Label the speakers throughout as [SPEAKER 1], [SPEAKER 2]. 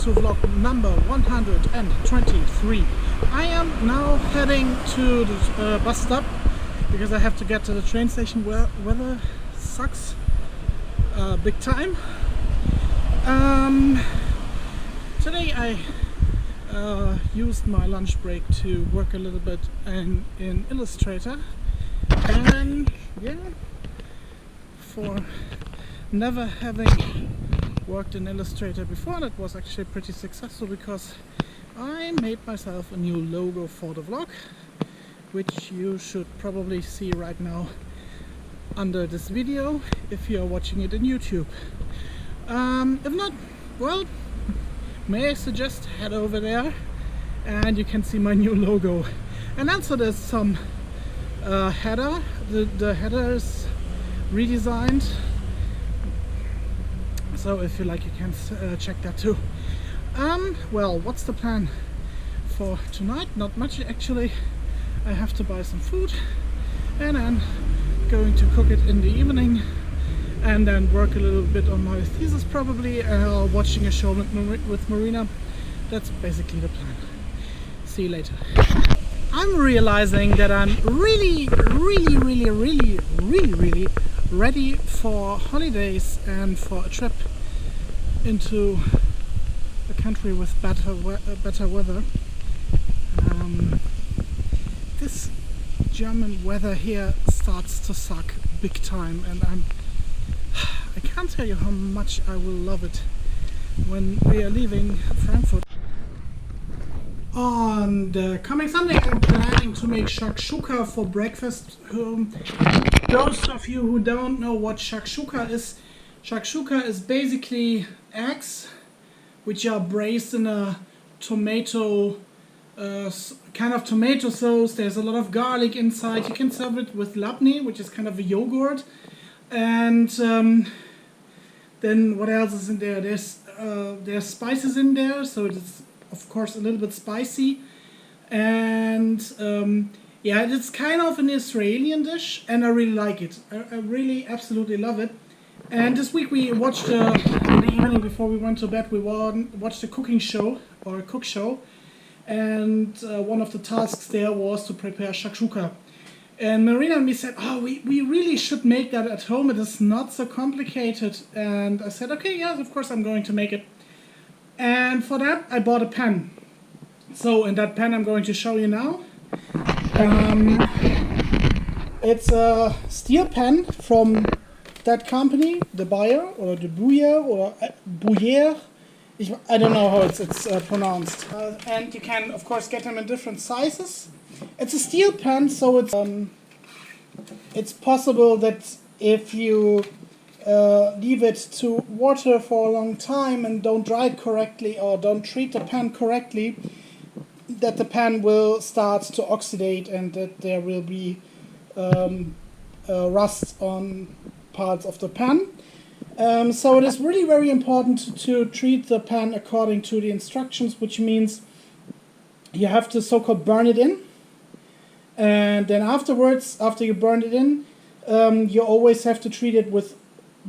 [SPEAKER 1] to vlog number 123. I am now heading to the bus stop because I have to get to the train station where weather sucks big time. Today I used my lunch break to work a little bit in Illustrator, and yeah, for never having worked in Illustrator before, that was actually pretty successful because I made myself a new logo for the vlog, which you should probably see right now under this video if you are watching it in YouTube. If not, well, may I suggest head over there and you can see my new logo. And also there's some header. The header is redesigned, so if you like you can check that too. Well, what's the plan for tonight? Not much actually. I have to buy some food and I'm going to cook it in the evening and then work a little bit on my thesis probably, watching a show with Marina. That's basically the plan. See you later. I'm realizing that I'm really ready for holidays and for a trip into a country with better weather. This German weather here starts to suck big time, and I can't tell you how much I will love it when we are leaving Frankfurt. On the coming Sunday I'm planning to make Shakshuka for breakfast. Those of you who don't know what Shakshuka is basically eggs which are braised in a tomato, kind of tomato sauce. There's a lot of garlic inside. You can serve it with labne, which is kind of a yogurt. And then what else is in there? There's spices in there, so it's of course a little bit spicy. And yeah, it's kind of an Israeli dish, and I really like it. I really absolutely love it. And this week we watched, in the evening before we went to bed, we watched a cooking show, or a cook show. And one of the tasks there was to prepare shakshuka. And Marina and me said, oh, we really should make that at home. It is not so complicated. And I said, okay, yes, of course I'm going to make it. And for that I bought a pan. So in that pan I'm going to show you now. It's a steel pan from that company, the Bayer or the Buyer or Buyer. I don't know how it's pronounced. And you can of course get them in different sizes. It's a steel pan, so it's possible that if you leave it to water for a long time and don't dry it correctly or don't treat the pan correctly, that the pan will start to oxidate and that there will be rust on parts of the pan. So it is really very important to treat the pan according to the instructions, which means you have to so-called burn it in. And then afterwards, after you burn it in, you always have to treat it with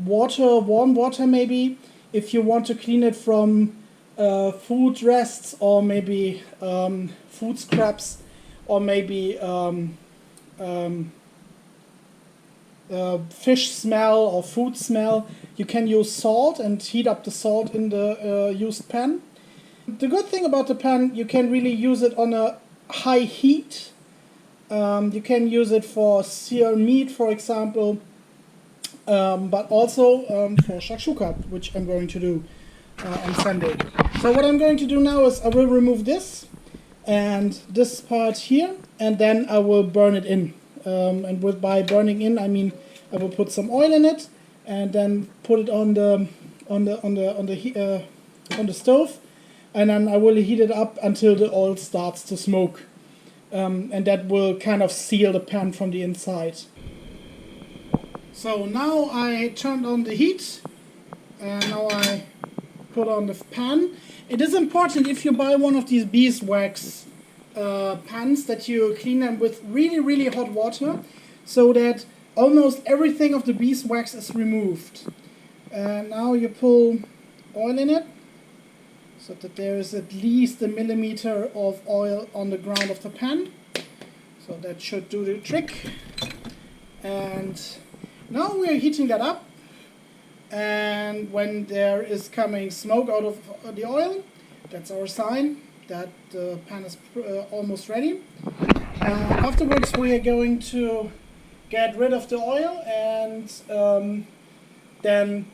[SPEAKER 1] water, warm water maybe, if you want to clean it from food rests or maybe food scraps or maybe fish smell or food smell. You can use salt and heat up the salt in the used pan. The good thing about the pan, you can really use it on a high heat. You can use it for sear meat, for example, but also for shakshuka, which I'm going to do on Sunday. So what I'm going to do now is I will remove this and this part here, and then I will burn it in. And by burning in, I mean I will put some oil in it and then put it on the stove, and then I will heat it up until the oil starts to smoke. And that will kind of seal the pan from the inside. So now I turned on the heat and now I put on the pan. It is important if you buy one of these beeswax pans that you clean them with really hot water, so that almost everything of the beeswax is removed. And now you pull oil in it. so that there is at least a millimeter of oil on the ground of the pan. So that should do the trick. And now we are heating that up, and when there is coming smoke out of the oil, that's our sign that the pan is almost ready. Afterwards we are going to get rid of the oil and then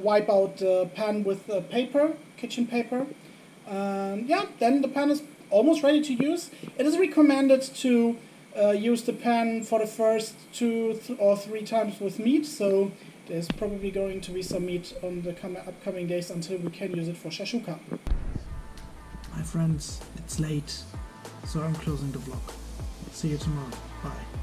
[SPEAKER 1] wipe out the pan with paper, kitchen paper. Yeah, then the pan is almost ready to use. It is recommended to use the pan for the first 2 or 3 times with meat, so there's probably going to be some meat on the upcoming days until we can use it for shakshuka. My friends, it's late, so I'm closing the vlog. See you tomorrow. Bye.